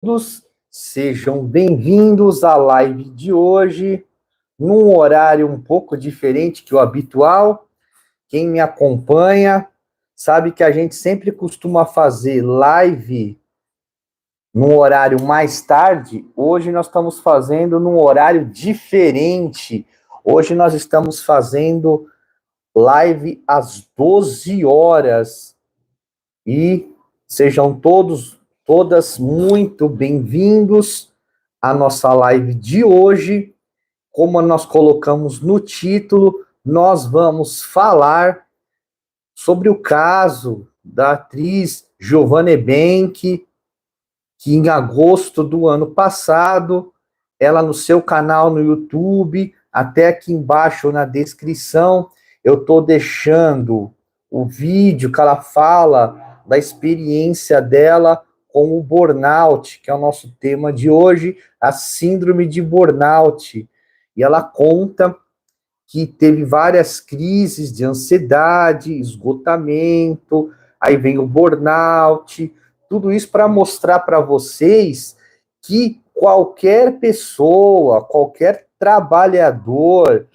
Todos sejam bem-vindos à live de hoje, num horário um pouco diferente que o habitual. Quem me acompanha sabe que a gente sempre costuma fazer live num horário mais tarde. Hoje nós estamos fazendo num horário diferente. Hoje nós estamos fazendo live às 12 horas. E sejam todas muito bem-vindos à nossa live de hoje. Como nós colocamos no título, nós vamos falar sobre o caso da atriz Giovanna Ebenck, que em agosto do ano passado, ela no seu canal no YouTube, até aqui embaixo na descrição, eu estou deixando o vídeo que ela fala da experiência dela com o burnout, que é o nosso tema de hoje, a síndrome de burnout. E ela conta que teve várias crises de ansiedade, esgotamento, aí vem o burnout, tudo isso para mostrar para vocês que qualquer pessoa, qualquer trabalhador,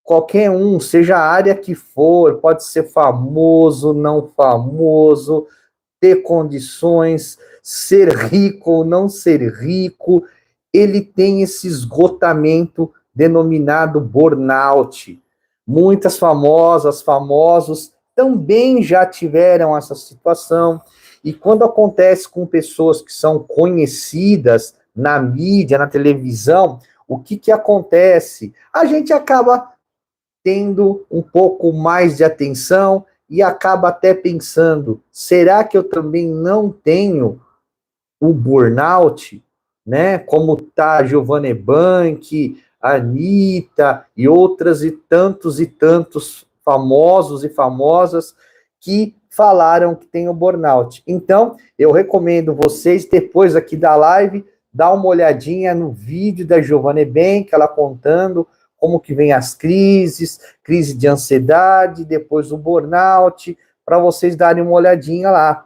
qualquer um, seja a área que for, pode ser famoso, não famoso, ter condições, ser rico ou não ser rico, ele tem esse esgotamento denominado burnout. Muitas famosos também já tiveram essa situação, e quando acontece com pessoas que são conhecidas na mídia, na televisão, o que acontece? A gente acaba tendo um pouco mais de atenção e acaba até pensando, será que eu também não tenho o burnout, né? Como tá a Giovanna Ebank, a Anitta e tantos famosos e famosas que falaram que tem o burnout. Então, eu recomendo vocês, depois aqui da live, dar uma olhadinha no vídeo da Giovanna Ebank, ela contando como que vem as crises, crise de ansiedade, depois o burnout, para vocês darem uma olhadinha lá.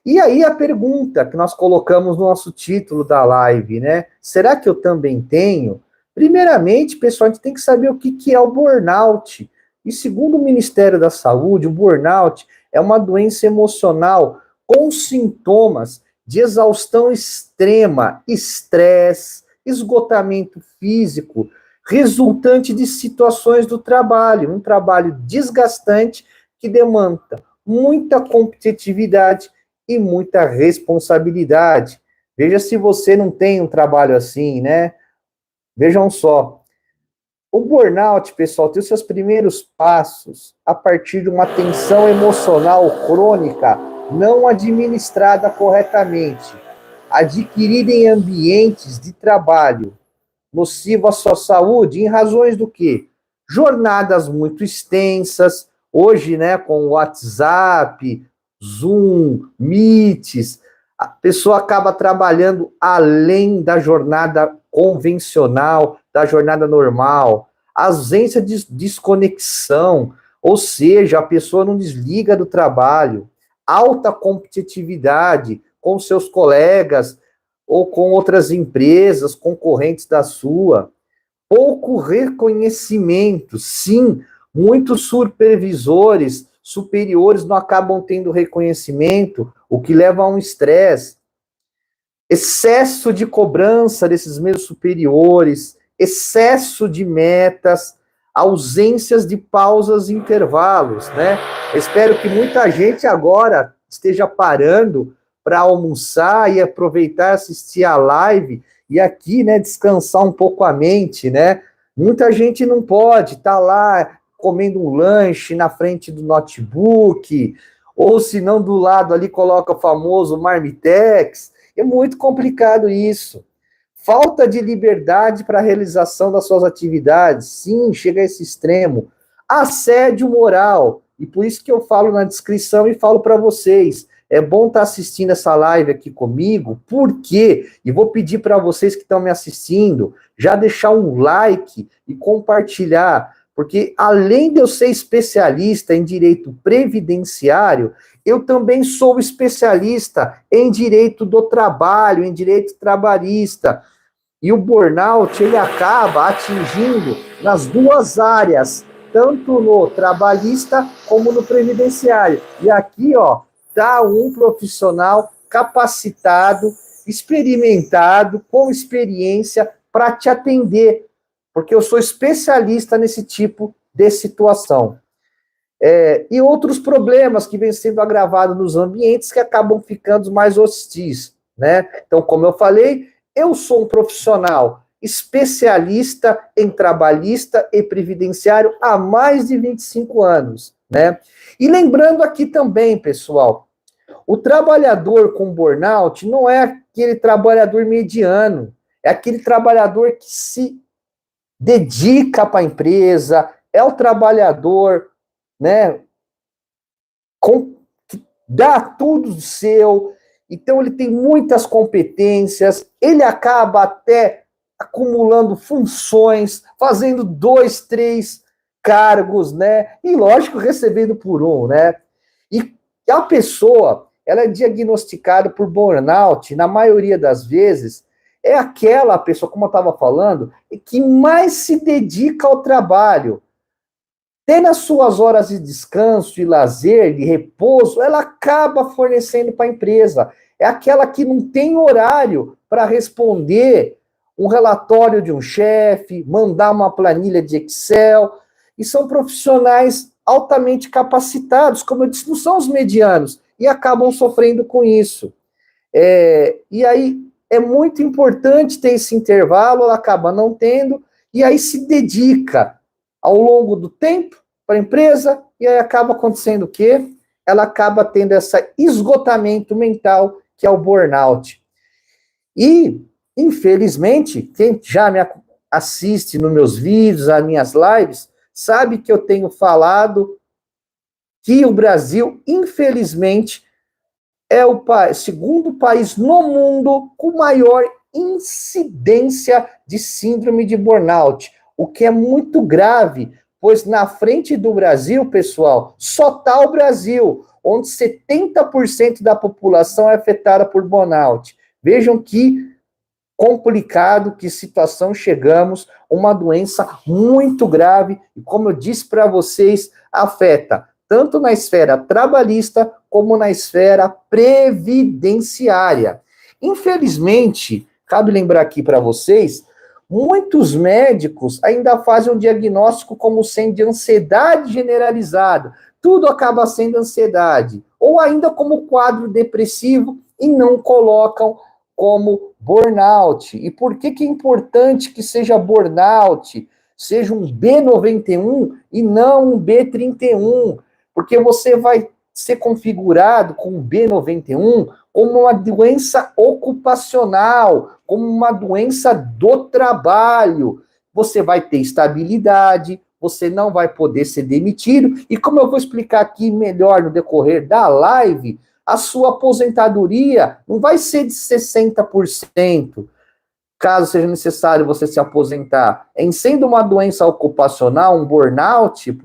E aí a pergunta que nós colocamos no nosso título da live, né? Será que eu também tenho? Primeiramente, pessoal, a gente tem que saber o que é o burnout. E segundo o Ministério da Saúde, o burnout é uma doença emocional com sintomas de exaustão extrema, estresse, esgotamento físico, resultante de situações do trabalho, um trabalho desgastante que demanda muita competitividade e muita responsabilidade. Veja se você não tem um trabalho assim, né? Vejam só. O burnout, pessoal, tem os seus primeiros passos a partir de uma tensão emocional crônica não administrada corretamente, adquirida em ambientes de trabalho nocivo à sua saúde, em razões do quê? Jornadas muito extensas, hoje, né, com WhatsApp, Zoom, Meets, a pessoa acaba trabalhando além da jornada convencional, da jornada normal, ausência de desconexão, ou seja, a pessoa não desliga do trabalho, alta competitividade com seus colegas, ou com outras empresas concorrentes da sua, pouco reconhecimento. Sim, muitos supervisores superiores não acabam tendo reconhecimento, o que leva a um estresse, excesso de cobrança desses mesmos superiores, excesso de metas, ausências de pausas e intervalos, né? Espero que muita gente agora esteja parando para almoçar e aproveitar assistir a live e aqui, né, descansar um pouco a mente, né? Muita gente não pode estar lá comendo um lanche na frente do notebook, ou se não do lado ali coloca o famoso Marmitex. É muito complicado isso. Falta de liberdade para a realização das suas atividades. Sim, chega a esse extremo. Assédio moral. E por isso que eu falo na descrição e falo para vocês. É bom estar assistindo essa live aqui comigo, porque, e vou pedir para vocês que estão me assistindo, já deixar um like e compartilhar, Porque além de eu ser especialista em direito previdenciário, eu também sou especialista em direito do trabalho, em direito trabalhista. E o burnout, ele acaba atingindo nas duas áreas, tanto no trabalhista como no previdenciário. E aqui, ó, tá um profissional capacitado, experimentado, com experiência para te atender, porque eu sou especialista nesse tipo de situação. E outros problemas que vêm sendo agravados nos ambientes que acabam ficando mais hostis, né? Então, como eu falei, eu sou um profissional especialista em trabalhista e previdenciário há mais de 25 anos, né? E lembrando aqui também, pessoal, o trabalhador com burnout não é aquele trabalhador mediano, é aquele trabalhador que se dedica para a empresa, é o trabalhador, né, que dá tudo seu, então ele tem muitas competências, ele acaba até acumulando funções, fazendo 2, 3 cargos, né, e lógico, recebendo por um, né, e a pessoa, ela é diagnosticada por burnout, na maioria das vezes, é aquela pessoa, como eu estava falando, que mais se dedica ao trabalho. Tendo as suas horas de descanso, de lazer, de repouso, ela acaba fornecendo para a empresa. É aquela que não tem horário para responder um relatório de um chefe, mandar uma planilha de Excel. E são profissionais altamente capacitados, como eu disse, não são os medianos, e acabam sofrendo com isso. E aí é muito importante ter esse intervalo, ela acaba não tendo, e aí se dedica ao longo do tempo para a empresa, e aí acaba acontecendo o quê? Ela acaba tendo esse esgotamento mental, que é o burnout. E, infelizmente, quem já me assiste nos meus vídeos, nas minhas lives, sabe que eu tenho falado que o Brasil, infelizmente, é o segundo país no mundo com maior incidência de síndrome de burnout, o que é muito grave, pois na frente do Brasil, pessoal, só está o Brasil, onde 70% da população é afetada por burnout. Vejam que complicado, que situação chegamos, uma doença muito grave, e como eu disse para vocês, afeta tanto na esfera trabalhista, como na esfera previdenciária. Infelizmente, cabe lembrar aqui para vocês, muitos médicos ainda fazem um diagnóstico como sendo de ansiedade generalizada. Tudo acaba sendo ansiedade. Ou ainda como quadro depressivo e não colocam como burnout. E por que é importante que seja burnout? Seja um B91 e não um B31. Porque você vai ser configurado com o B91 como uma doença ocupacional, como uma doença do trabalho. Você vai ter estabilidade, você não vai poder ser demitido, e como eu vou explicar aqui melhor no decorrer da live, a sua aposentadoria não vai ser de 60%, caso seja necessário você se aposentar. Em sendo uma doença ocupacional, um burnout,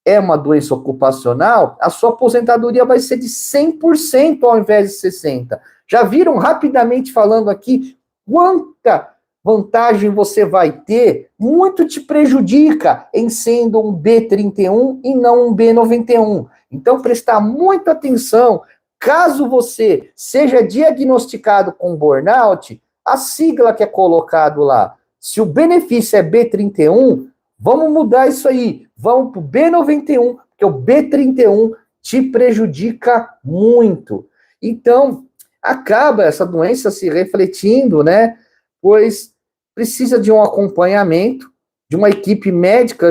é uma doença ocupacional, a sua aposentadoria vai ser de 100% ao invés de 60%. Já viram rapidamente falando aqui quanta vantagem você vai ter? Muito te prejudica em sendo um B31 e não um B91. Então, prestar muita atenção, caso você seja diagnosticado com burnout, a sigla que é colocado lá, se o benefício é B31, vamos mudar isso aí, vamos para o B91, porque o B31 te prejudica muito. Então, acaba essa doença se refletindo, né? Pois precisa de um acompanhamento, de uma equipe médica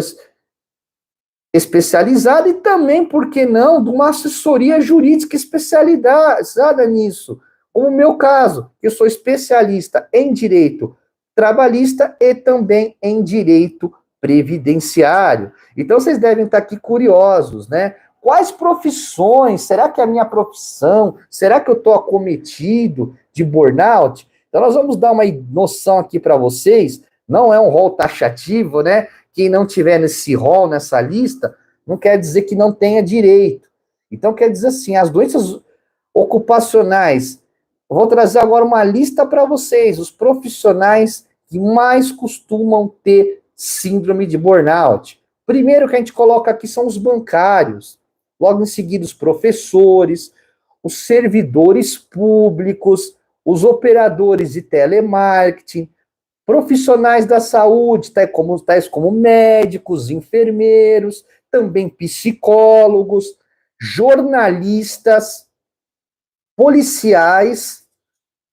especializada e também, por que não, de uma assessoria jurídica especializada nisso. Como o meu caso, eu sou especialista em direito trabalhista e também em direito previdenciário. Então, vocês devem estar aqui curiosos, né? Quais profissões? Será que é a minha profissão? Será que eu estou acometido de burnout? Então, nós vamos dar uma noção aqui para vocês. Não é um rol taxativo, né? quem não tiver nesse rol, nessa lista, não quer dizer que não tenha direito. Então, quer dizer assim, as doenças ocupacionais, eu vou trazer agora uma lista para vocês, os profissionais que mais costumam ter síndrome de burnout. Primeiro que a gente coloca aqui são os bancários, logo em seguida os professores, os servidores públicos, os operadores de telemarketing, profissionais da saúde, tais como médicos, enfermeiros, também psicólogos, jornalistas, policiais,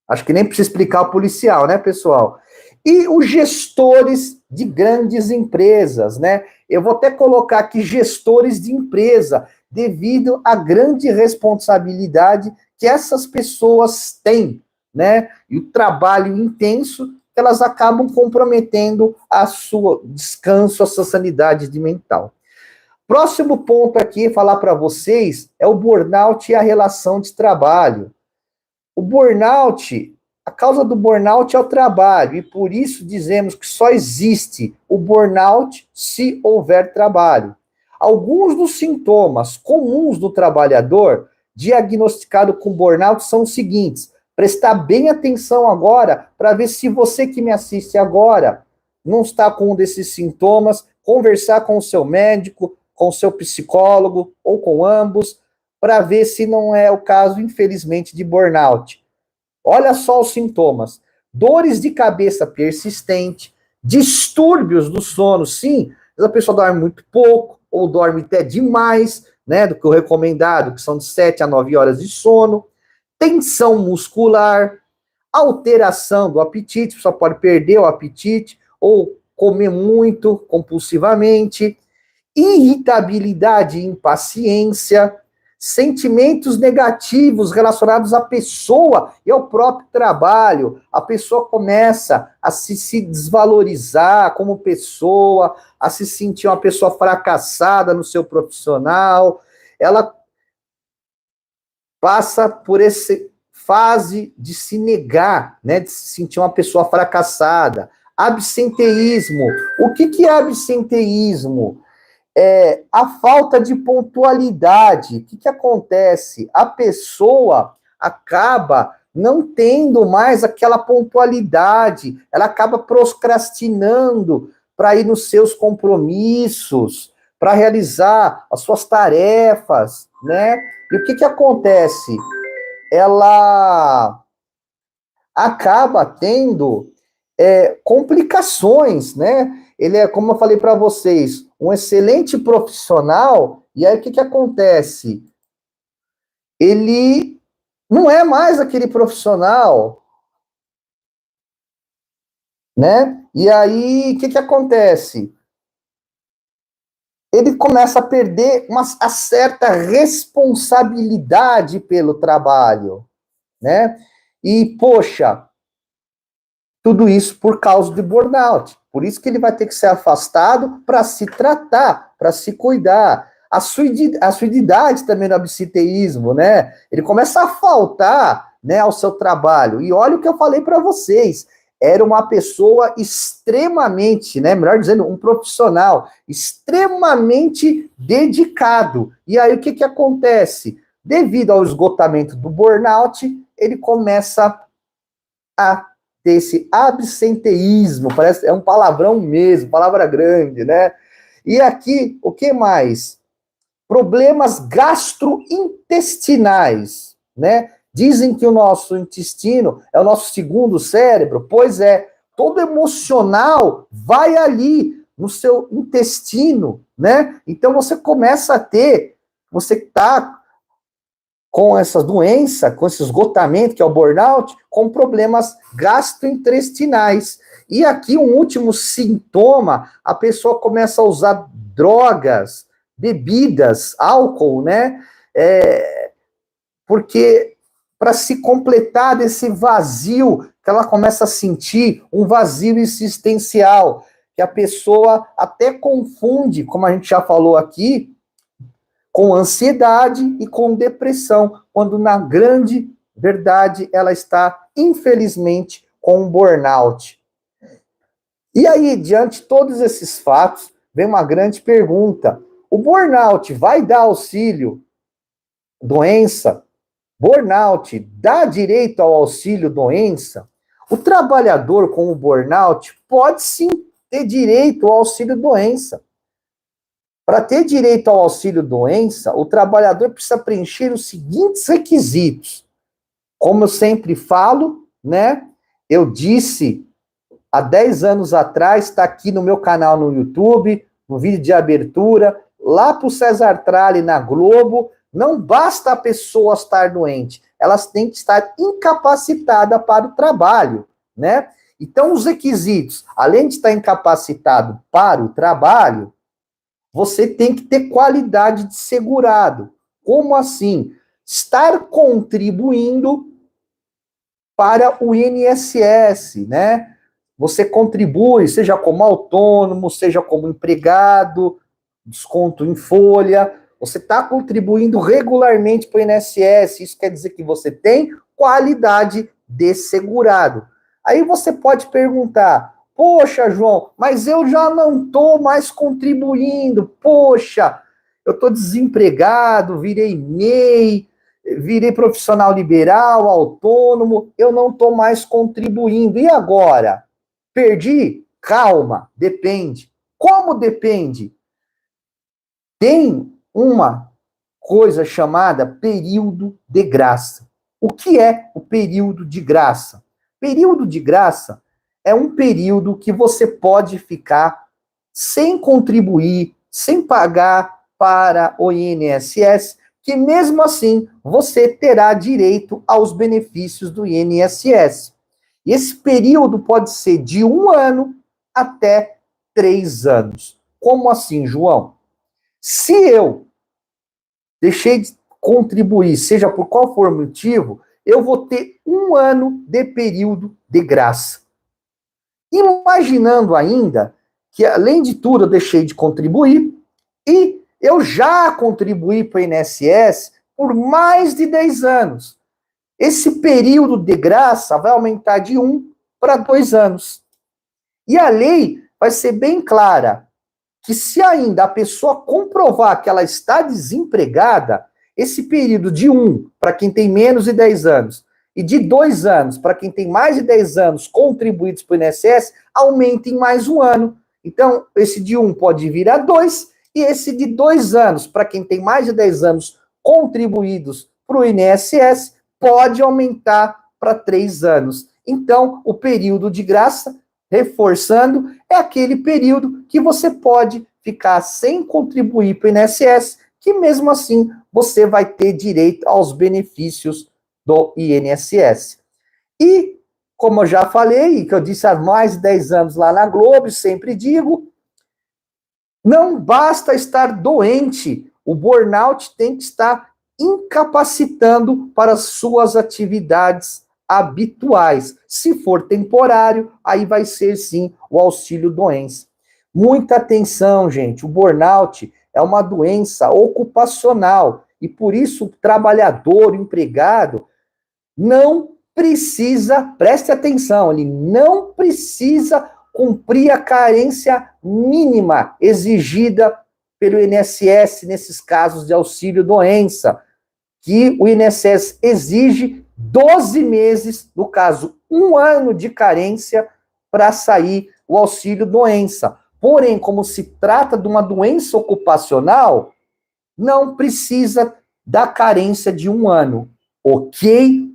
acho que nem precisa explicar o policial, né, pessoal? E os gestores de grandes empresas, né? Eu vou até colocar aqui gestores de empresa, devido à grande responsabilidade que essas pessoas têm, né? E o trabalho intenso que elas acabam comprometendo a sua descanso, a sua sanidade mental. Próximo ponto aqui, falar para vocês, é o burnout e a relação de trabalho. O burnout, a causa do burnout é o trabalho, e por isso dizemos que só existe o burnout se houver trabalho. Alguns dos sintomas comuns do trabalhador diagnosticado com burnout são os seguintes. Prestar bem atenção agora para ver se você que me assiste agora não está com um desses sintomas, conversar com o seu médico, com o seu psicólogo ou com ambos, para ver se não é o caso, infelizmente, de burnout. Olha só os sintomas. Dores de cabeça persistente, distúrbios do sono, sim, a pessoa dorme muito pouco, ou dorme até demais, né, do que o recomendado, que são de 7 a 9 horas de sono, tensão muscular, alteração do apetite, só pode perder o apetite, ou comer muito compulsivamente, irritabilidade e impaciência, sentimentos negativos relacionados à pessoa e ao próprio trabalho. A pessoa começa a se desvalorizar como pessoa, a se sentir uma pessoa fracassada no seu profissional. Ela passa por essa fase de se negar, né, de se sentir uma pessoa fracassada. Absenteísmo. O que é absenteísmo? É a falta de pontualidade. O que acontece? A pessoa acaba não tendo mais aquela pontualidade, ela acaba procrastinando para ir nos seus compromissos, para realizar as suas tarefas, né? E o que acontece? Ela acaba tendo complicações, né? Ele é, como eu falei para vocês, um excelente profissional, e aí o que acontece? Ele não é mais aquele profissional, né? E aí o que acontece? Ele começa a perder uma certa responsabilidade pelo trabalho, né? E, poxa, tudo isso por causa de burnout. Por isso que ele vai ter que ser afastado para se tratar, para se cuidar. A suididade também no absenteísmo, né? Ele começa a faltar, né, ao seu trabalho. E olha o que eu falei para vocês. Era uma pessoa extremamente, né, melhor dizendo, um profissional extremamente dedicado. E aí o que acontece? Devido ao esgotamento do burnout, ele começa a ter esse absenteísmo, parece é um palavrão mesmo, palavra grande, né? E aqui, o que mais? Problemas gastrointestinais, né? Dizem que o nosso intestino é o nosso segundo cérebro, pois é, todo emocional vai ali no seu intestino, né? Então você começa a ter, você está com essa doença, com esse esgotamento, que é o burnout, com problemas gastrointestinais. E aqui um último sintoma, a pessoa começa a usar drogas, bebidas, álcool, né? Porque para se completar desse vazio, que ela começa a sentir um vazio existencial, que a pessoa até confunde, como a gente já falou aqui, com ansiedade e com depressão, quando na grande verdade ela está, infelizmente, com um burnout. E aí, diante de todos esses fatos, vem uma grande pergunta. O burnout vai dar auxílio doença? Burnout dá direito ao auxílio doença? O trabalhador com o burnout pode sim ter direito ao auxílio doença. Para ter direito ao auxílio doença, o trabalhador precisa preencher os seguintes requisitos. Como eu sempre falo, né? Eu disse há 10 anos atrás, está aqui no meu canal no YouTube, no vídeo de abertura, lá para o César Tralli na Globo, não basta a pessoa estar doente, elas têm que estar incapacitadas para o trabalho, né? Então, os requisitos, além de estar incapacitado para o trabalho, você tem que ter qualidade de segurado. Como assim? Estar contribuindo para o INSS, né? Você contribui, seja como autônomo, seja como empregado, desconto em folha, você está contribuindo regularmente para o INSS, isso quer dizer que você tem qualidade de segurado. Aí você pode perguntar, poxa, João, mas eu já não estou mais contribuindo, poxa, eu estou desempregado, virei MEI, virei profissional liberal, autônomo, eu não estou mais contribuindo. E agora? Perdi? Calma, depende. Como depende? Tem uma coisa chamada período de graça. O que é o período de graça? Período de graça é um período que você pode ficar sem contribuir, sem pagar para o INSS, que mesmo assim você terá direito aos benefícios do INSS. E esse período pode ser de 1 ano até 3 anos. Como assim, João? Se eu deixei de contribuir, seja por qual for o motivo, eu vou ter 1 ano de período de graça. Imaginando ainda que, além de tudo, eu deixei de contribuir e eu já contribuí para o INSS por mais de 10 anos. Esse período de graça vai aumentar de 1 para 2 anos. E a lei vai ser bem clara, que se ainda a pessoa comprovar que ela está desempregada, esse período de 1 para quem tem menos de 10 anos e de 2 anos para quem tem mais de 10 anos contribuídos para o INSS, aumenta em mais 1 ano. Então, esse de 1 pode virar 2 e esse de 2 anos, para quem tem mais de 10 anos contribuídos para o INSS, pode aumentar para 3 anos. Então, o período de graça, reforçando, é aquele período que você pode ficar sem contribuir para o INSS, que mesmo assim você vai ter direito aos benefícios do INSS. E, como eu já falei, que eu disse há mais de 10 anos lá na Globo, sempre digo, não basta estar doente, o burnout tem que estar incapacitando para as suas atividades habituais. Se for temporário, aí vai ser sim o auxílio doença. Muita atenção, gente, o burnout é uma doença ocupacional e por isso o trabalhador, o empregado, não precisa, preste atenção, ele não precisa cumprir a carência mínima exigida pelo INSS nesses casos de auxílio doença, que o INSS exige 12 meses, no caso, 1 ano de carência para sair o auxílio doença. Porém, como se trata de uma doença ocupacional, não precisa da carência de 1 ano, ok?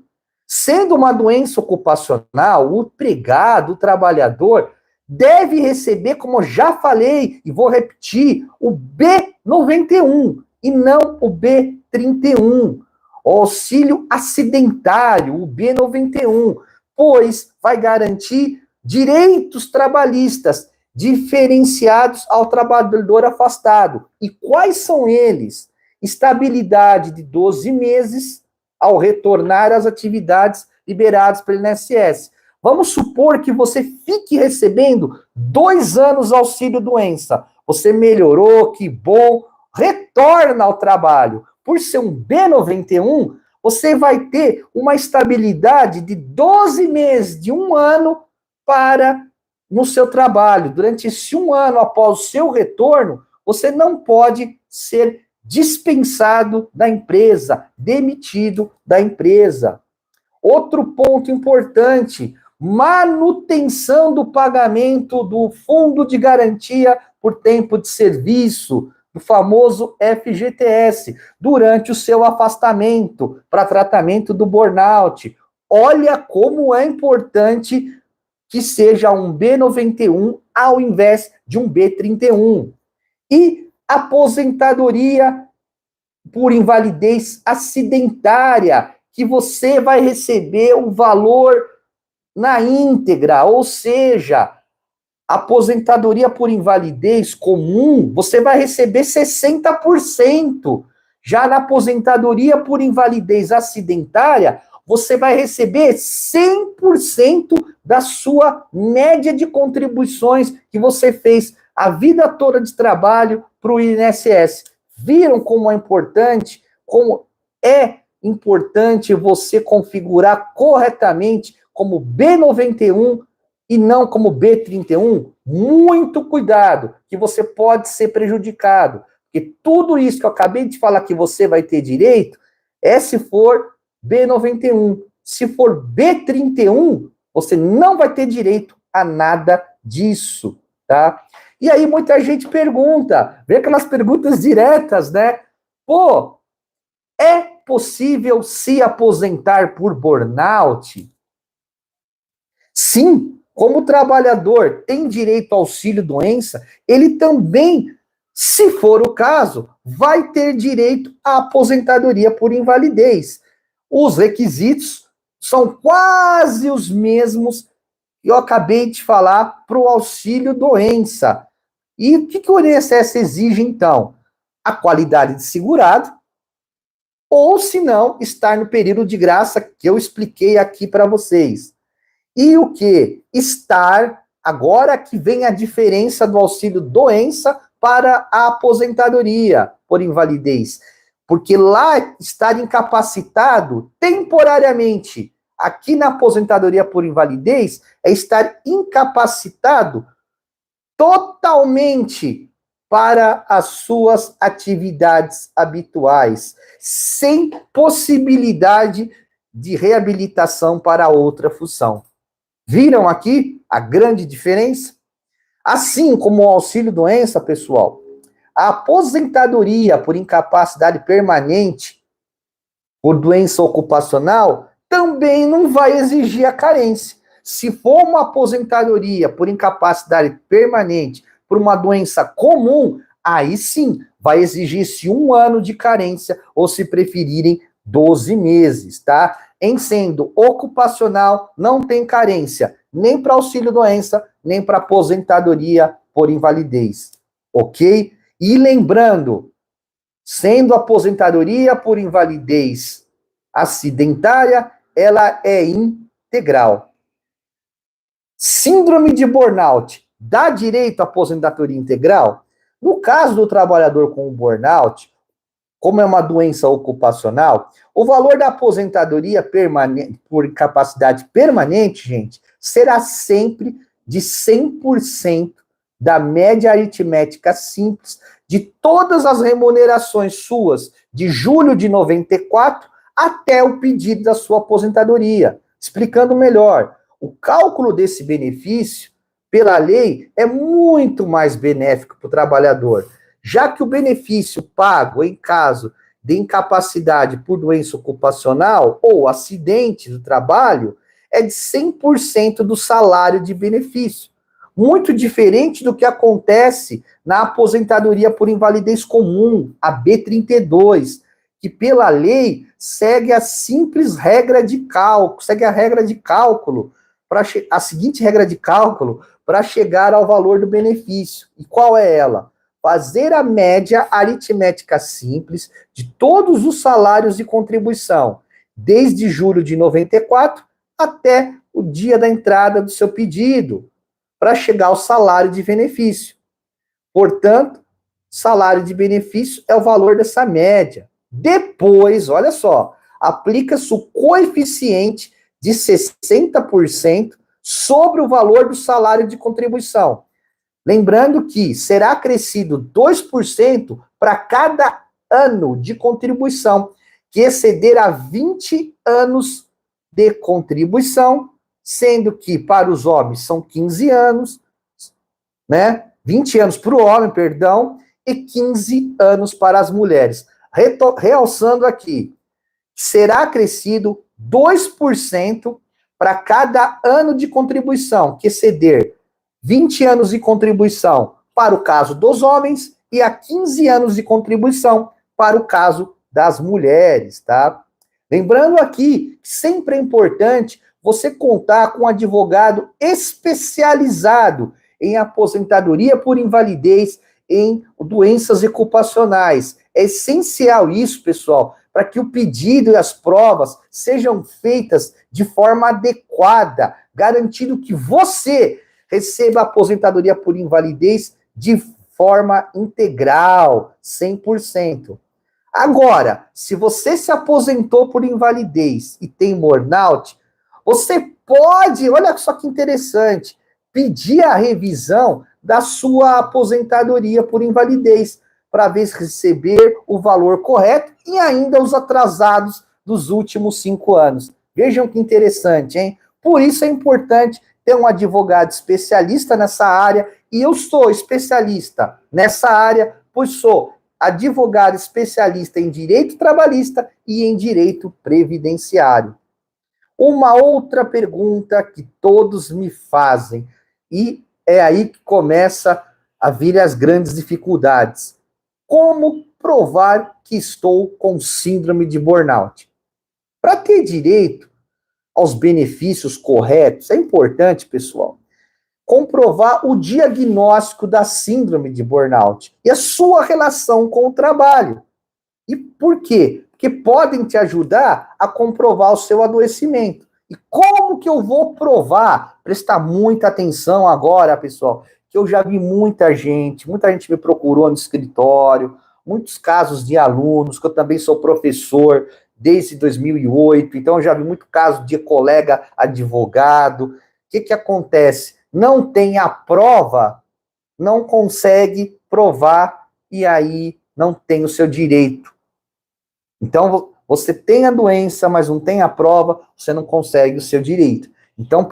Sendo uma doença ocupacional, o empregado, o trabalhador, deve receber, como eu já falei, e vou repetir, o B91 e não o B31. O auxílio acidentário, o B91, pois vai garantir direitos trabalhistas diferenciados ao trabalhador afastado. E quais são eles? Estabilidade de 12 meses ao retornar às atividades liberadas pelo INSS. Vamos supor que você fique recebendo 2 anos auxílio-doença. Você melhorou, que bom, retorna ao trabalho. Por ser um B91, você vai ter uma estabilidade de 12 meses, de 1 ano, para no seu trabalho. Durante esse 1 ano após o seu retorno, você não pode ser dispensado da empresa, demitido da empresa. Outro ponto importante, manutenção do pagamento do Fundo de Garantia por Tempo de Serviço, o famoso FGTS, durante o seu afastamento para tratamento do burnout. Olha como é importante que seja um B91 ao invés de um B31. E aposentadoria por invalidez acidentária, que você vai receber o valor na íntegra, ou seja, aposentadoria por invalidez comum, você vai receber 60%. Já na aposentadoria por invalidez acidentária, você vai receber 100% da sua média de contribuições que você fez a vida toda de trabalho para o INSS. Viram como é importante você configurar corretamente como B91 e não como B31? Muito cuidado, que você pode ser prejudicado. Porque tudo isso que eu acabei de falar que você vai ter direito é se for B91. Se for B31, você não vai ter direito a nada disso, tá? E aí muita gente pergunta, vem aquelas perguntas diretas, né? Pô, é possível se aposentar por burnout? Sim, como o trabalhador tem direito ao auxílio-doença, ele também, se for o caso, vai ter direito à aposentadoria por invalidez. Os requisitos são quase os mesmos que eu acabei de falar para o auxílio-doença. E o que o INSS exige, então? A qualidade de segurado, ou, se não, estar no período de graça que eu expliquei aqui para vocês. E o que? Estar, agora que vem a diferença do auxílio-doença para a aposentadoria por invalidez. Porque lá, estar incapacitado temporariamente. Aqui na aposentadoria por invalidez, é estar incapacitado totalmente para as suas atividades habituais, sem possibilidade de reabilitação para outra função. Viram aqui a grande diferença? Assim como o auxílio-doença, pessoal, a aposentadoria por incapacidade permanente por doença ocupacional também não vai exigir a carência. Se for uma aposentadoria por incapacidade permanente por uma doença comum, aí sim vai exigir esse 1 ano de carência, ou se preferirem, 12 meses, tá? Em sendo ocupacional, não tem carência, nem para auxílio-doença, nem para aposentadoria por invalidez, ok? E lembrando, sendo aposentadoria por invalidez acidentária, ela é integral. Síndrome de burnout dá direito à aposentadoria integral? No caso do trabalhador com burnout, como é uma doença ocupacional, o valor da aposentadoria permanente, por incapacidade permanente, gente, será sempre de 100% da média aritmética simples de todas as remunerações suas de julho de 94 até o pedido da sua aposentadoria. Explicando melhor, o cálculo desse benefício, pela lei, é muito mais benéfico para o trabalhador, já que o benefício pago em caso de incapacidade por doença ocupacional ou acidente do trabalho é de 100% do salário de benefício. Muito diferente do que acontece na aposentadoria por invalidez comum, a B32, que pela lei segue a simples regra de cálculo, a seguinte regra de cálculo para chegar ao valor do benefício. E qual é ela? Fazer a média aritmética simples de todos os salários de contribuição, desde julho de 94 até o dia da entrada do seu pedido, para chegar ao salário de benefício. Portanto, salário de benefício é o valor dessa média. Depois, olha só, aplica-se o coeficiente de 60% sobre o valor do salário de contribuição. Lembrando que será acrescido 2% para cada ano de contribuição, que exceder a 20 anos de contribuição, sendo que para os homens são 15 anos, né? 20 anos para o homem, perdão, e 15 anos para as mulheres. Realçando aqui, será acrescido 2% para cada ano de contribuição, que exceder 20 anos de contribuição para o caso dos homens e a 15 anos de contribuição para o caso das mulheres, tá? Lembrando aqui que sempre é importante você contar com um advogado especializado em aposentadoria por invalidez em doenças ocupacionais. É essencial isso, pessoal, para que o pedido e as provas sejam feitas de forma adequada, garantindo que você receba a aposentadoria por invalidez de forma integral, 100%. Agora, se você se aposentou por invalidez e tem burnout, você pode, olha só que interessante, pedir a revisão da sua aposentadoria por invalidez, para ver se receber o valor correto e ainda os atrasados dos últimos 5 anos. Vejam que interessante, hein? Por isso é importante ter um advogado especialista nessa área, e eu sou especialista nessa área, pois sou advogado especialista em direito trabalhista e em direito previdenciário. Uma outra pergunta que todos me fazem, e é aí que começa a vir as grandes dificuldades. Como provar que estou com síndrome de burnout? Para ter direito aos benefícios corretos, é importante, pessoal, comprovar o diagnóstico da síndrome de burnout e a sua relação com o trabalho. E por quê? Porque podem te ajudar a comprovar o seu adoecimento. E como que eu vou provar? Prestar muita atenção agora, pessoal, que eu já vi muita gente me procurou no escritório, muitos casos de alunos, que eu também sou professor desde 2008, então eu já vi muito caso de colega advogado. O que acontece? Não tem a prova, não consegue provar, e aí não tem o seu direito. Então, você tem a doença, mas não tem a prova, você não consegue o seu direito. Então,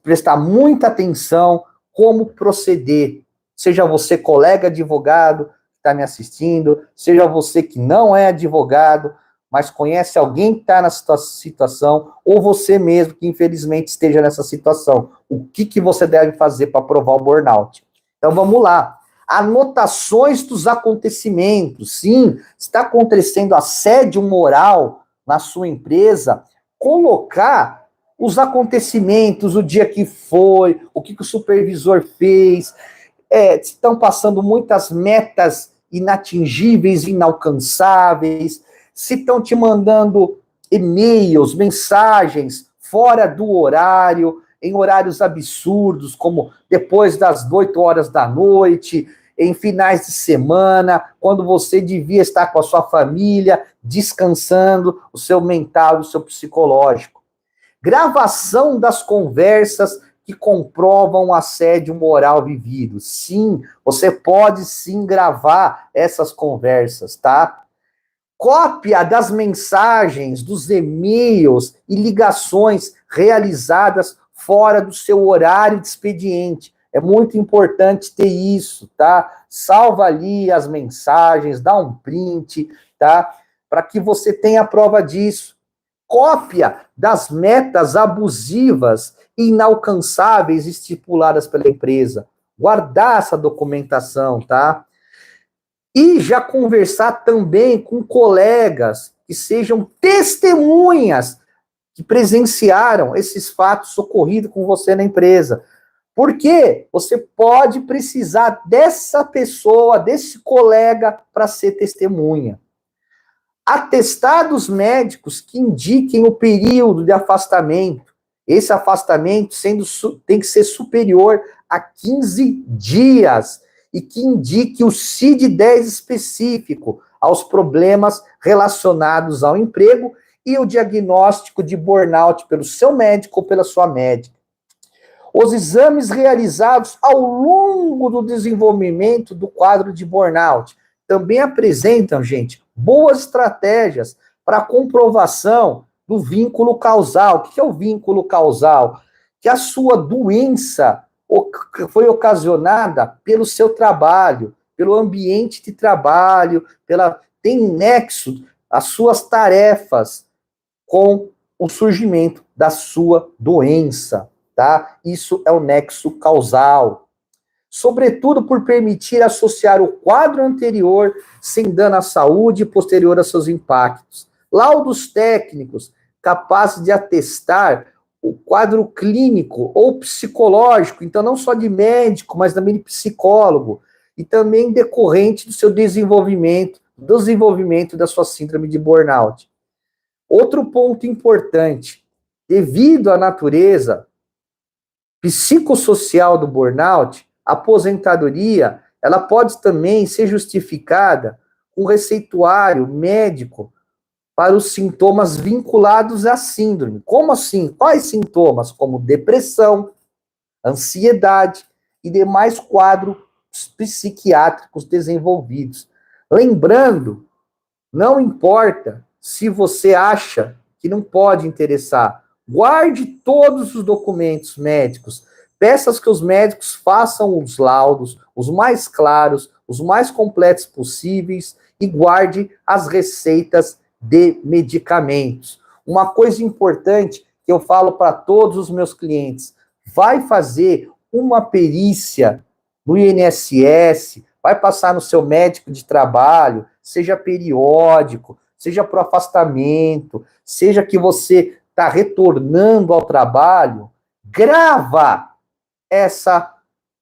prestar muita atenção como proceder. Seja você colega advogado que está me assistindo, seja você que não é advogado, mas conhece alguém que está nessa situação, ou você mesmo que infelizmente esteja nessa situação. O que você deve fazer para provar o burnout? Então, vamos lá. Anotações dos acontecimentos. Sim, está acontecendo assédio moral na sua empresa, colocar os acontecimentos, o dia que foi, o que o supervisor fez, estão passando muitas metas inatingíveis, inalcançáveis, se estão te mandando e-mails, mensagens fora do horário, em horários absurdos, como depois das 8 horas da noite, em finais de semana, quando você devia estar com a sua família, descansando o seu mental e o seu psicológico. Gravação das conversas que comprovam o assédio moral vivido. Sim, você pode sim gravar essas conversas, tá? Cópia das mensagens, dos e-mails e ligações realizadas fora do seu horário de expediente. É muito importante ter isso, tá? Salva ali as mensagens, dá um print, tá? Para que você tenha a prova disso. Cópia das metas abusivas e inalcançáveis estipuladas pela empresa. Guardar essa documentação, tá? E já conversar também com colegas que sejam testemunhas que presenciaram esses fatos ocorridos com você na empresa. Porque você pode precisar dessa pessoa, desse colega, para ser testemunha. Atestados médicos que indiquem o período de afastamento. Esse afastamento tem que ser superior a 15 dias e que indique o CID-10 específico aos problemas relacionados ao emprego e o diagnóstico de burnout pelo seu médico ou pela sua médica. Os exames realizados ao longo do desenvolvimento do quadro de burnout também apresentam, gente, boas estratégias para a comprovação do vínculo causal. O que é o vínculo causal? Que a sua doença foi ocasionada pelo seu trabalho, pelo ambiente de trabalho, tem nexo as suas tarefas com o surgimento da sua doença, tá? Isso é o nexo causal. Sobretudo por permitir associar o quadro anterior sem dano à saúde e posterior a seus impactos. Laudos técnicos capazes de atestar o quadro clínico ou psicológico, então não só de médico, mas também de psicólogo, e também decorrente do seu desenvolvimento da sua síndrome de burnout. Outro ponto importante, devido à natureza psicossocial do burnout, a aposentadoria, ela pode também ser justificada com receituário médico para os sintomas vinculados à síndrome. Como assim? Quais sintomas? Como depressão, ansiedade e demais quadros psiquiátricos desenvolvidos. Lembrando, não importa se você acha que não pode interessar, guarde todos os documentos médicos, peça que os médicos façam os laudos, os mais claros, os mais completos possíveis, e guarde as receitas de medicamentos. Uma coisa importante que eu falo para todos os meus clientes, vai fazer uma perícia no INSS, vai passar no seu médico de trabalho, seja periódico, seja por afastamento, seja que você está retornando ao trabalho, grava essa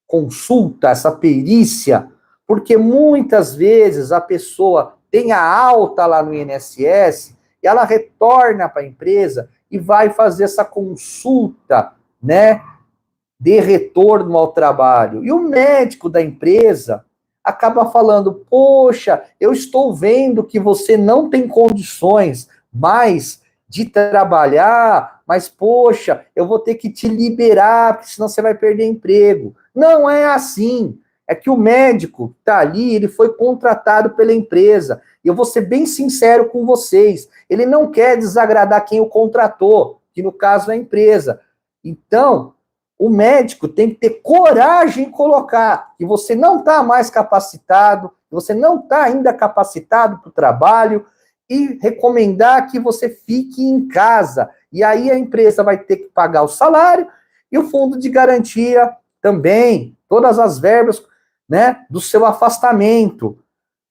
consulta, essa perícia, porque muitas vezes a pessoa tem a alta lá no INSS e ela retorna para a empresa e vai fazer essa consulta, né, de retorno ao trabalho. E o médico da empresa acaba falando, poxa, eu estou vendo que você não tem condições mais de trabalhar, mas, poxa, eu vou ter que te liberar, porque senão você vai perder emprego. Não é assim. É que o médico que está ali, ele foi contratado pela empresa. E eu vou ser bem sincero com vocês, ele não quer desagradar quem o contratou, que no caso é a empresa. Então, o médico tem que ter coragem em colocar que você não está mais capacitado, que você não está ainda capacitado para o trabalho, e recomendar que você fique em casa. E aí a empresa vai ter que pagar o salário e o fundo de garantia também, todas as verbas, né, do seu afastamento.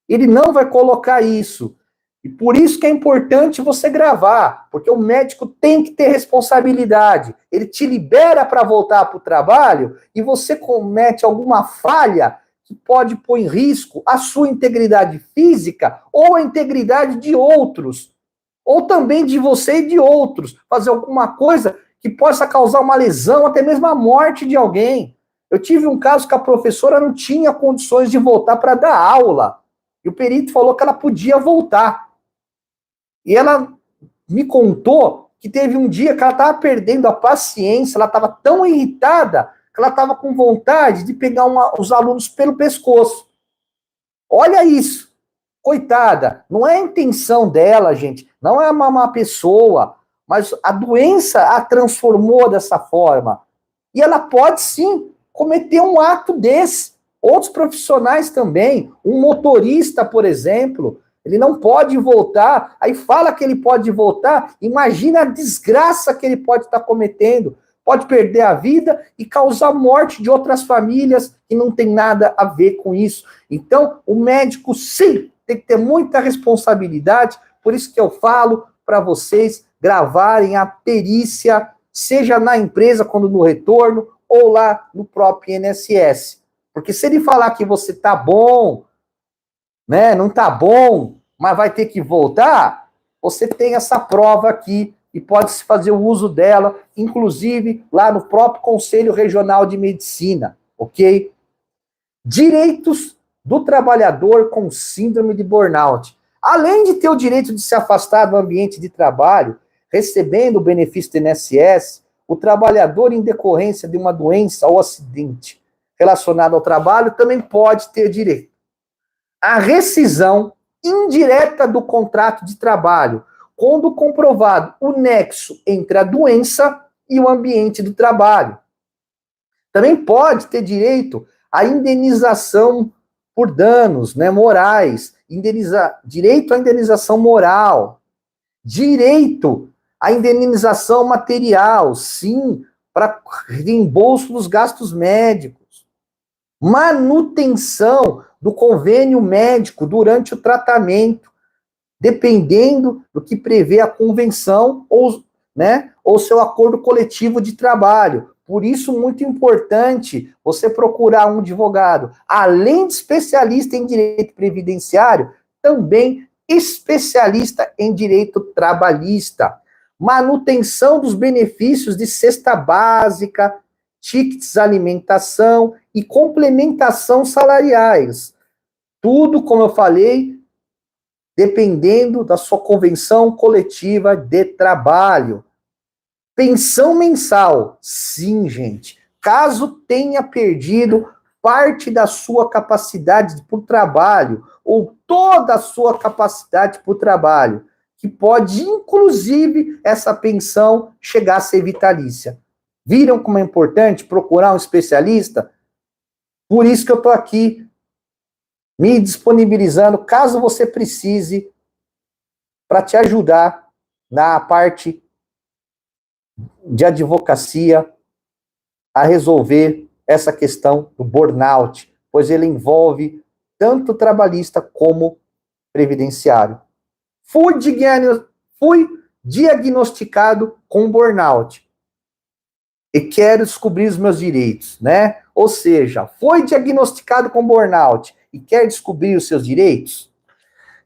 Ele não vai colocar isso. E por isso que é importante você gravar, porque o médico tem que ter responsabilidade. Ele te libera para voltar para o trabalho e você comete alguma falha que pode pôr em risco a sua integridade física ou a integridade de outros, ou também de você e de outros. Fazer alguma coisa que possa causar uma lesão, até mesmo a morte de alguém. Eu tive um caso que a professora não tinha condições de voltar para dar aula. E o perito falou que ela podia voltar. E ela me contou que teve um dia que ela estava perdendo a paciência, ela estava tão irritada que ela estava com vontade de pegar os alunos pelo pescoço. Olha isso. Coitada, não é a intenção dela, gente, não é uma má pessoa, mas a doença a transformou dessa forma. E ela pode, sim, cometer um ato desse. Outros profissionais também, um motorista, por exemplo, ele não pode voltar, aí fala que ele pode voltar, imagina a desgraça que ele pode estar cometendo, pode perder a vida e causar morte de outras famílias que não tem nada a ver com isso. Então, o médico, sim, tem que ter muita responsabilidade, por isso que eu falo para vocês gravarem a perícia, seja na empresa, quando no retorno, ou lá no próprio INSS. Porque se ele falar que você tá bom, né, não tá bom, mas vai ter que voltar, você tem essa prova aqui e pode-se fazer o uso dela, inclusive lá no próprio Conselho Regional de Medicina, ok? Direitos do trabalhador com síndrome de burnout. Além de ter o direito de se afastar do ambiente de trabalho, recebendo o benefício do INSS, o trabalhador, em decorrência de uma doença ou acidente relacionado ao trabalho, também pode ter direito à rescisão indireta do contrato de trabalho, quando comprovado o nexo entre a doença e o ambiente do trabalho. Também pode ter direito à indenização por danos, né, morais, direito à indenização moral, direito à indenização material, sim, para reembolso dos gastos médicos, manutenção do convênio médico durante o tratamento, dependendo do que prevê a convenção ou seu acordo coletivo de trabalho. Por isso, muito importante você procurar um advogado, além de especialista em direito previdenciário, também especialista em direito trabalhista. Manutenção dos benefícios de cesta básica, tickets alimentação e complementação salariais. Tudo, como eu falei, dependendo da sua convenção coletiva de trabalho. Pensão mensal, sim, gente. Caso tenha perdido parte da sua capacidade para o trabalho, ou toda a sua capacidade para o trabalho, que pode, inclusive, essa pensão chegar a ser vitalícia. Viram como é importante procurar um especialista? Por isso que eu estou aqui me disponibilizando, caso você precise, para te ajudar na parte de advocacia a resolver essa questão do burnout, pois ele envolve tanto trabalhista como previdenciário. Fui diagnosticado com burnout e quero descobrir os meus direitos, né? Ou seja, foi diagnosticado com burnout e quer descobrir os seus direitos?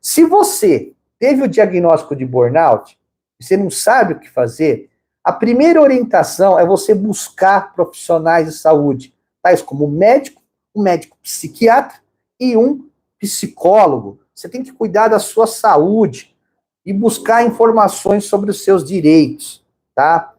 Se você teve o diagnóstico de burnout e você não sabe o que fazer, a primeira orientação é você buscar profissionais de saúde, tais como um médico psiquiatra e um psicólogo. Você tem que cuidar da sua saúde e buscar informações sobre os seus direitos, tá?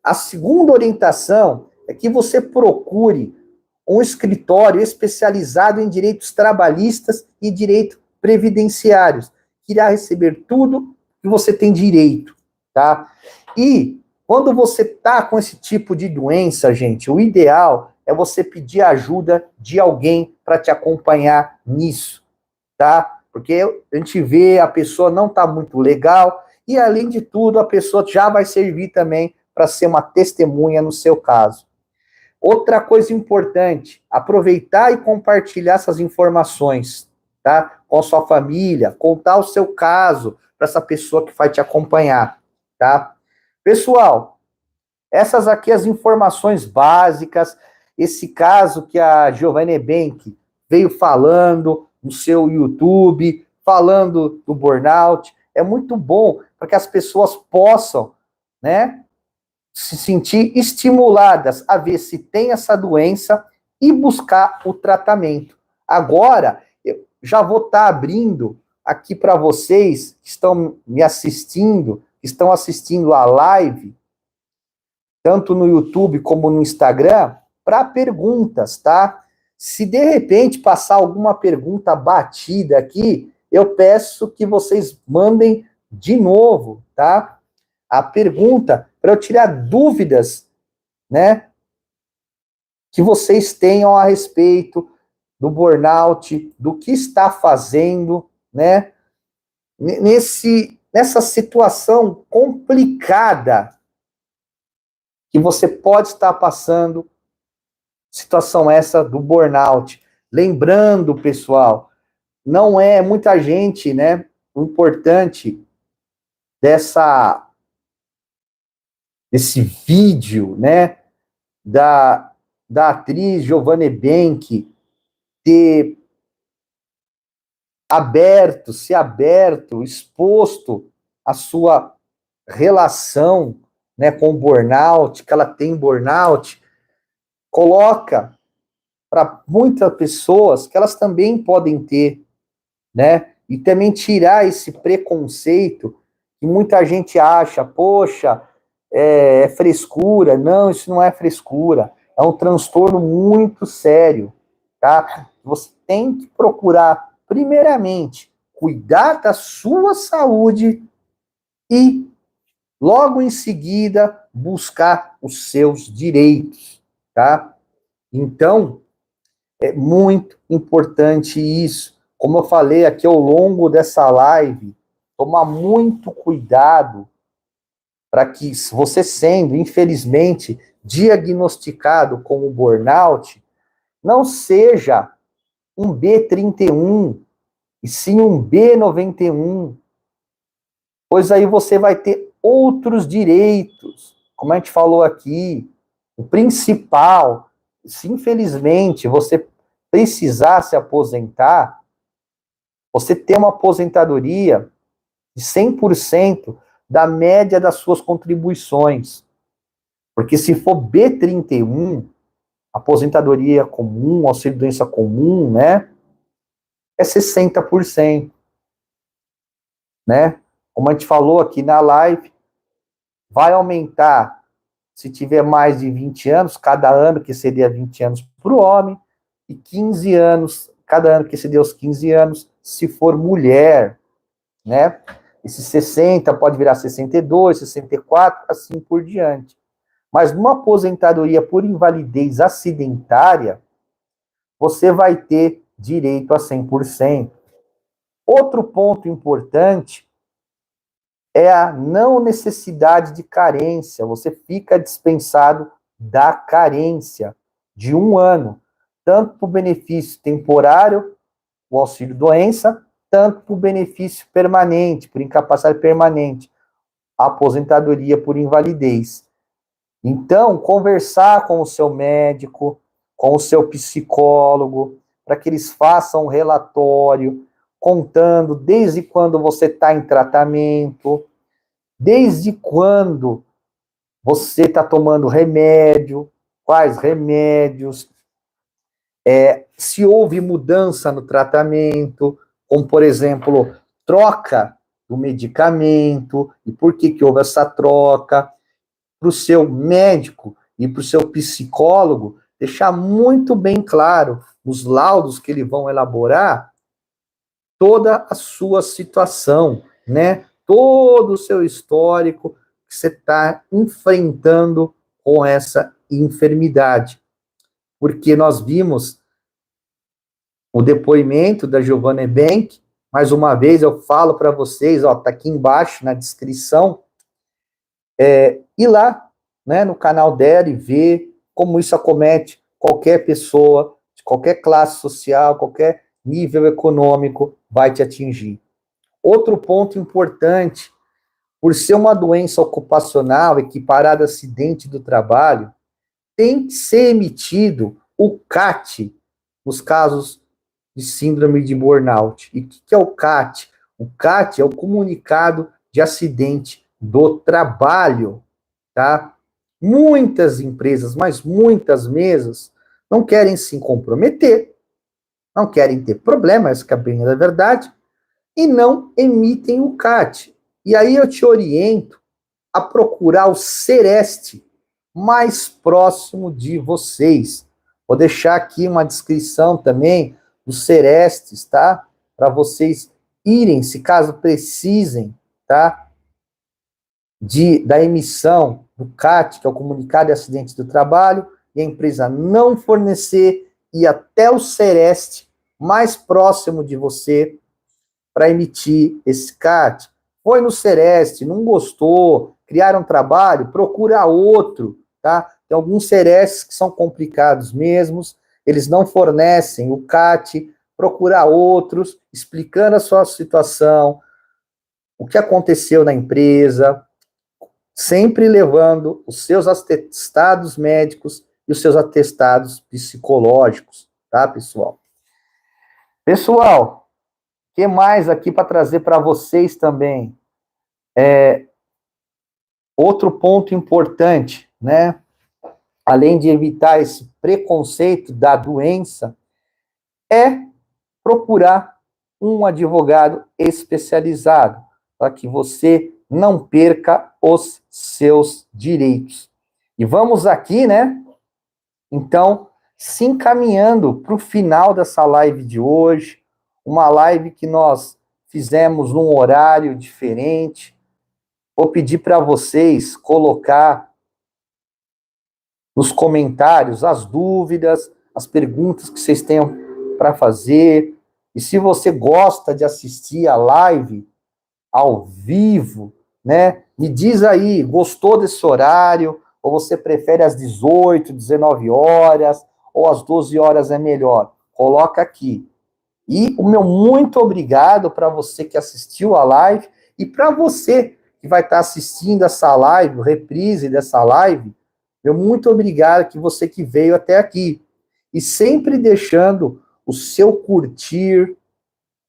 A segunda orientação é que você procure um escritório especializado em direitos trabalhistas e direitos previdenciários, que irá receber tudo que você tem direito, tá? E quando você tá com esse tipo de doença, gente, o ideal é você pedir ajuda de alguém para te acompanhar nisso, tá? Porque a gente vê a pessoa não tá muito legal e, além de tudo, a pessoa já vai servir também para ser uma testemunha no seu caso. Outra coisa importante, aproveitar e compartilhar essas informações, tá? Com a sua família, contar o seu caso para essa pessoa que vai te acompanhar, tá? Pessoal, essas aqui as informações básicas, esse caso que a Giovanna Ebenck veio falando no seu YouTube, falando do burnout, é muito bom para que as pessoas possam, né, se sentir estimuladas a ver se tem essa doença e buscar o tratamento. Agora, eu já vou estar abrindo aqui para vocês que estão me assistindo, que estão assistindo a live, tanto no YouTube como no Instagram, para perguntas, tá? Se de repente passar alguma pergunta batida aqui, eu peço que vocês mandem de novo, tá? A pergunta para eu tirar dúvidas, né? Que vocês tenham a respeito do burnout, do que está fazendo, né? Nessa situação complicada que você pode estar passando, situação essa do burnout. Lembrando, pessoal, não é muita gente, né? O importante desse vídeo, né? Da atriz Giovanna Ebenck ter se aberto, exposto a sua relação, né, com o burnout, que ela tem burnout, coloca para muitas pessoas que elas também podem ter, né? E também tirar esse preconceito que muita gente acha, poxa, é frescura. Não, isso não é frescura. É um transtorno muito sério, tá? Você tem que procurar, primeiramente, cuidar da sua saúde e, logo em seguida, buscar os seus direitos, tá? Então, é muito importante isso. Como eu falei aqui ao longo dessa live, tomar muito cuidado para que você sendo, infelizmente, diagnosticado como burnout, não seja um B31, e sim um B91, pois aí você vai ter outros direitos, como a gente falou aqui, o principal, se infelizmente você precisar se aposentar, você ter uma aposentadoria de 100% da média das suas contribuições. Porque se for B31, aposentadoria comum, auxílio-doença comum, né, é 60%, né? Como a gente falou aqui na live, vai aumentar se tiver mais de 20 anos, cada ano que exceder 20 anos para o homem, e 15 anos, cada ano que exceder os 15 anos, se for mulher, né? Esse 60 pode virar 62, 64, assim por diante. Mas numa aposentadoria por invalidez acidentária, você vai ter direito a 100%. Outro ponto importante é a não necessidade de carência. Você fica dispensado da carência de 1 ano, tanto para o benefício temporário, o auxílio-doença, tanto para o benefício permanente, por incapacidade permanente, a aposentadoria por invalidez. Então, conversar com o seu médico, com o seu psicólogo, para que eles façam um relatório contando desde quando você está em tratamento, desde quando você está tomando remédio, quais remédios, se houve mudança no tratamento, como, por exemplo, troca do medicamento, e por que houve essa troca, para o seu médico e para o seu psicólogo, deixar muito bem claro, os laudos que eles vão elaborar, toda a sua situação, né? Todo o seu histórico que você está enfrentando com essa enfermidade. Porque nós vimos o depoimento da Giovanna Ebank, mais uma vez eu falo para vocês, ó, tá aqui embaixo na descrição, ir lá, né, no canal dela e ver como isso acomete qualquer pessoa, de qualquer classe social, qualquer nível econômico, vai te atingir. Outro ponto importante, por ser uma doença ocupacional equiparada a acidente do trabalho, tem que ser emitido o CAT nos casos de síndrome de burnout. E o que é o CAT? O CAT é o comunicado de acidente do trabalho, tá? Muitas empresas, mas muitas mesas, não querem se comprometer, não querem ter problema, essa que é bem a verdade, e não emitem o CAT. E aí eu te oriento a procurar o Sereste mais próximo de vocês. Vou deixar aqui uma descrição também dos Serestes, tá? Para vocês irem, se caso precisem, tá? Da emissão do CAT, que é o Comunicado de Acidentes do Trabalho, e a empresa não fornecer, e até o Sereste mais próximo de você para emitir esse CAT. Foi no Sereste, não gostou, criaram um trabalho, procura outro, tá? Tem alguns Serestes que são complicados mesmos, eles não fornecem o CAT, procura outros, explicando a sua situação, o que aconteceu na empresa, sempre levando os seus atestados médicos e os seus atestados psicológicos, tá, pessoal? Pessoal, o que mais aqui para trazer para vocês também? Outro ponto importante, né? Além de evitar esse preconceito da doença, é procurar um advogado especializado, para que você não perca os seus direitos. E vamos aqui, né? Então, se encaminhando para o final dessa live de hoje, uma live que nós fizemos num horário diferente. Vou pedir para vocês colocar nos comentários as dúvidas, as perguntas que vocês tenham para fazer. E se você gosta de assistir a live ao vivo, né? Me diz aí, gostou desse horário? Ou você prefere às 18, 19 horas? Ou às 12 horas é melhor? Coloca aqui. E o meu muito obrigado para você que assistiu a live e para você que vai estar assistindo essa live, reprise dessa live. Meu muito obrigado que você que veio até aqui. E sempre deixando o seu curtir.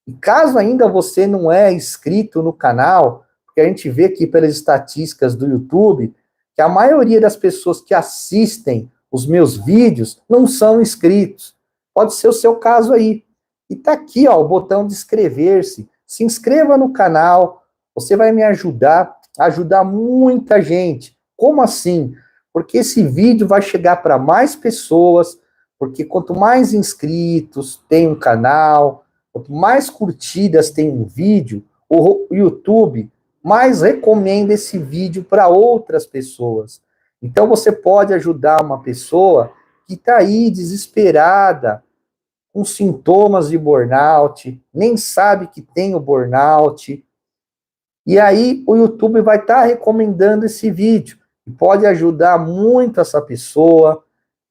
E caso ainda você não é inscrito no canal, porque a gente vê aqui pelas estatísticas do YouTube, que a maioria das pessoas que assistem os meus vídeos não são inscritos. Pode ser o seu caso aí. E tá aqui, ó, o botão de inscrever-se. Se inscreva no canal, você vai me ajudar, ajudar muita gente. Como assim? Porque esse vídeo vai chegar para mais pessoas, porque quanto mais inscritos tem um canal, quanto mais curtidas tem um vídeo, o YouTube mais recomenda esse vídeo para outras pessoas. Então você pode ajudar uma pessoa que está aí desesperada, com sintomas de burnout, nem sabe que tem o burnout. E aí o YouTube vai estar recomendando esse vídeo. E pode ajudar muito essa pessoa,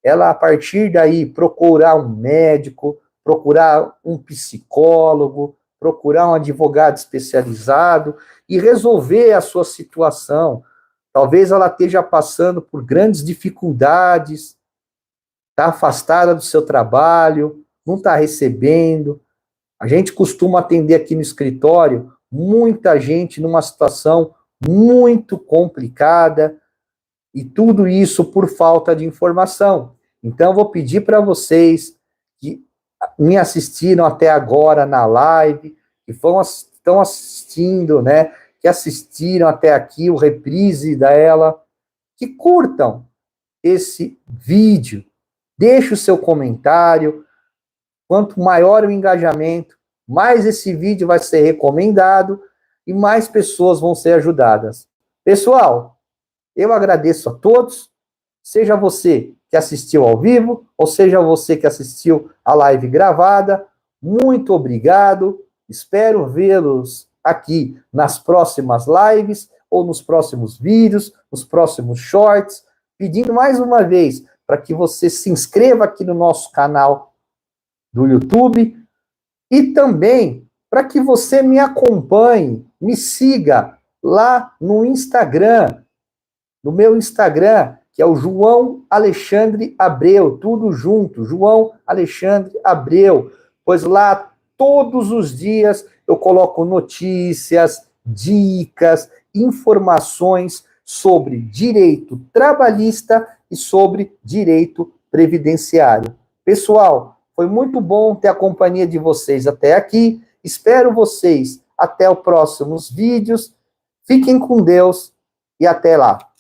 ela a partir daí procurar um médico, procurar um psicólogo, procurar um advogado especializado e resolver a sua situação. Talvez ela esteja passando por grandes dificuldades, está afastada do seu trabalho, não está recebendo. A gente costuma atender aqui no escritório muita gente numa situação muito complicada, e tudo isso por falta de informação. Então, eu vou pedir para vocês que me assistiram até agora na live, que estão assistindo, né, que assistiram até aqui o reprise dela, que curtam esse vídeo, deixe o seu comentário. Quanto maior o engajamento, mais esse vídeo vai ser recomendado e mais pessoas vão ser ajudadas. Pessoal, eu agradeço a todos, seja você que assistiu ao vivo, ou seja você que assistiu a live gravada, muito obrigado, espero vê-los aqui nas próximas lives, ou nos próximos vídeos, nos próximos shorts, pedindo mais uma vez para que você se inscreva aqui no nosso canal do YouTube, e também para que você me acompanhe, me siga lá no Instagram, no meu Instagram, que é o João Alexandre Abreu, tudo junto, João Alexandre Abreu, pois lá todos os dias eu coloco notícias, dicas, informações sobre direito trabalhista e sobre direito previdenciário. Pessoal, foi muito bom ter a companhia de vocês até aqui. Espero vocês até os próximos vídeos. Fiquem com Deus e até lá.